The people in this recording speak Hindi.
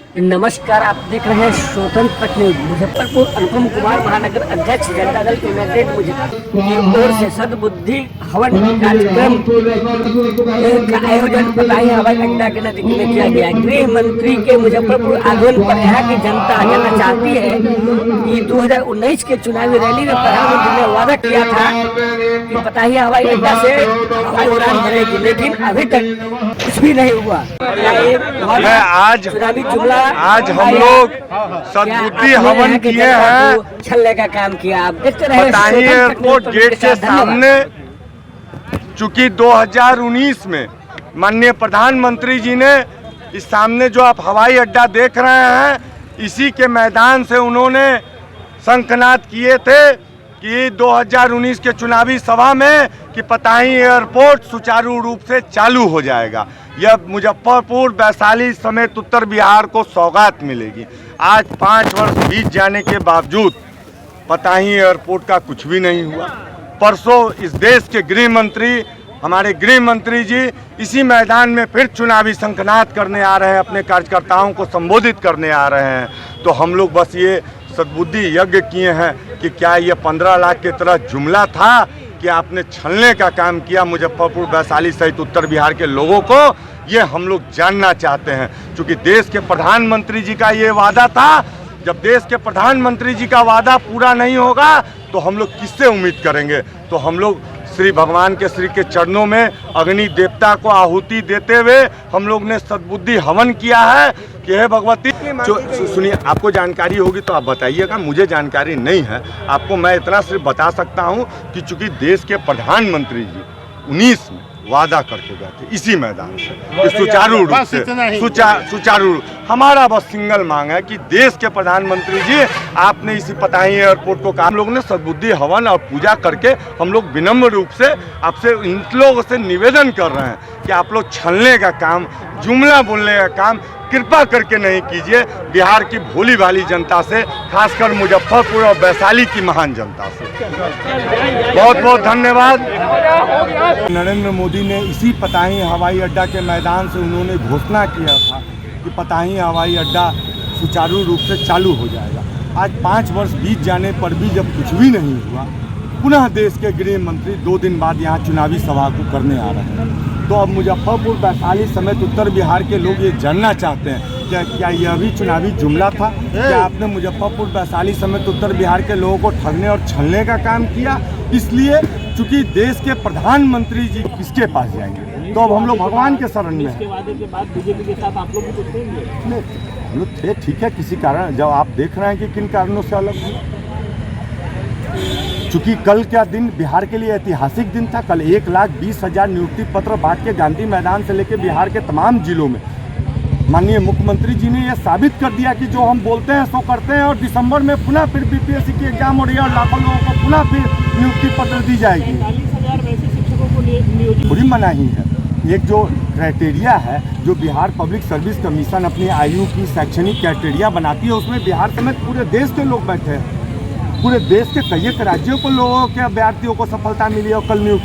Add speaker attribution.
Speaker 1: नमस्कार, आप देख रहे हैं स्वतंत्र तक न्यूज। मुजफ्फरपुर अनुपम कुमार महानगर अध्यक्ष जनता दल यूनाइटेड मुजफ्फरपुर की ओर से सद्बुद्धि हवन कार्यक्रम का आयोजन पताही हवाई अड्डा के नजदीक में किया गया। गृह मंत्री के मुजफ्फरपुर आगमन पर यहाँ की जनता जानना चाहती है कि 2019 के चुनावी रैली में प्रधानमंत्री ने वादा किया था कि पताही हवाई अड्डा से हवाई उड़ान भरेगी, लेकिन अभी तक कुछ भी नहीं हुआ। चुनावी जुमला
Speaker 2: आज हम लोग सद्बुद्धि हवन किए हैं।
Speaker 1: छलने का काम किया। आप देखते रहे
Speaker 2: पताही एयरपोर्ट गेट के सामने। चूंकि 2019 में माननीय प्रधानमंत्री जी ने इस सामने जो आप हवाई अड्डा देख रहे हैं, इसी के मैदान से उन्होंने शंखनाद किए थे कि 2019 के चुनावी सभा में कि पताही एयरपोर्ट सुचारू रूप से चालू हो जाएगा। यह मुजफ्फरपुर, वैशाली समेत उत्तर बिहार को सौगात मिलेगी। आज 5 वर्ष बीत जाने के बावजूद पताही एयरपोर्ट का कुछ भी नहीं हुआ। परसों इस देश के गृह मंत्री, हमारे गृह मंत्री जी इसी मैदान में फिर चुनावी शंखनाद करने आ रहे हैं, अपने कार्यकर्ताओं को संबोधित करने आ रहे हैं। तो हम लोग बस ये सद्बुद्धि यज्ञ किए हैं कि क्या ये 15 लाख की तरह जुमला था कि आपने छलने का काम किया मुजफ्फरपुर, वैशाली सहित उत्तर बिहार के लोगों को, ये हम लोग जानना चाहते हैं। क्योंकि देश के प्रधानमंत्री जी का ये वादा था। जब देश के प्रधानमंत्री जी का वादा पूरा नहीं होगा तो हम लोग किससे उम्मीद करेंगे। तो हम लोग श्री भगवान के श्री के चरणों में अग्नि देवता को आहुति देते हुए हम लोग ने सद्बुद्धि हवन किया है कि हे भगवती। सुनिए, आपको जानकारी होगी तो आप बताइएगा, मुझे जानकारी नहीं है। आपको मैं इतना सिर्फ बता सकता हूं कि चूंकि देश के प्रधानमंत्री जी 19 में वादा करके गए थे इसी मैदान से कि सुचारू रूप से सुचारू हमारा बस सिंगल मांग है कि देश के प्रधानमंत्री जी आपने इसी पताही एयरपोर्ट को कहा। हम लोग ने सद्बुद्धि हवन और पूजा करके हम लोग विनम्र रूप से आपसे इन लोगों से निवेदन कर रहे हैं कि आप लोग छलने का काम, जुमला बोलने का काम कृपा करके नहीं कीजिए। बिहार की भोली भाली जनता से, खासकर मुजफ्फरपुर और वैशाली की महान जनता से बहुत बहुत धन्यवाद। नरेंद्र मोदी ने इसी पताही हवाई अड्डा के मैदान से उन्होंने घोषणा किया था कि पताही हवाई अड्डा सुचारू रूप से चालू हो जाएगा। आज 5 वर्ष बीत जाने पर भी जब कुछ भी नहीं हुआ, पुनः देश के गृह मंत्री 2 दिन बाद यहाँ चुनावी सभा को करने आ रहे हैं। तो अब मुजफ्फरपुर, वैशाली समेत उत्तर बिहार के लोग ये जानना चाहते हैं क्या यह भी चुनावी जुमला था? क्या आपने मुजफ्फरपुर, वैशाली समेत उत्तर बिहार के लोगों को ठगने और छलने का काम किया? इसलिए चूंकि देश के प्रधानमंत्री जी किसके पास जाएंगे, तो अब हम लोग भगवान के शरण में हैं।
Speaker 1: वादे के बाद बीजेपी के साथ आप लोग भी तो थे?
Speaker 2: हम लोग थे, ठीक है। किसी कारण जब आप देख रहे हैं कि किन कारणों से अलग हुए। चूंकि कल का दिन बिहार के लिए ऐतिहासिक दिन था। कल 1,20,000 नियुक्ति पत्र बांट के गांधी मैदान से लेकर बिहार के तमाम जिलों में माननीय मुख्यमंत्री जी ने यह साबित कर दिया कि जो हम बोलते हैं सो करते हैं। और दिसंबर में पुनः फिर बीपीएससी की एग्जाम हो रही है और लाखों लोगों को पुनः फिर नियुक्ति पत्र दी जाएगी।
Speaker 1: 40,000 वैसे शिक्षकों को नियोजित
Speaker 2: थोड़ी मनाही है। एक जो क्राइटेरिया है, जो बिहार पब्लिक सर्विस कमीशन अपनी आयु की शैक्षणिक क्राइटेरिया बनाती है, उसमें बिहार समेत पूरे देश के लोग बैठे हैं। पूरे देश के कई राज्यों को लोगों के अभ्यर्थियों को सफलता मिली और कल नियुक्ति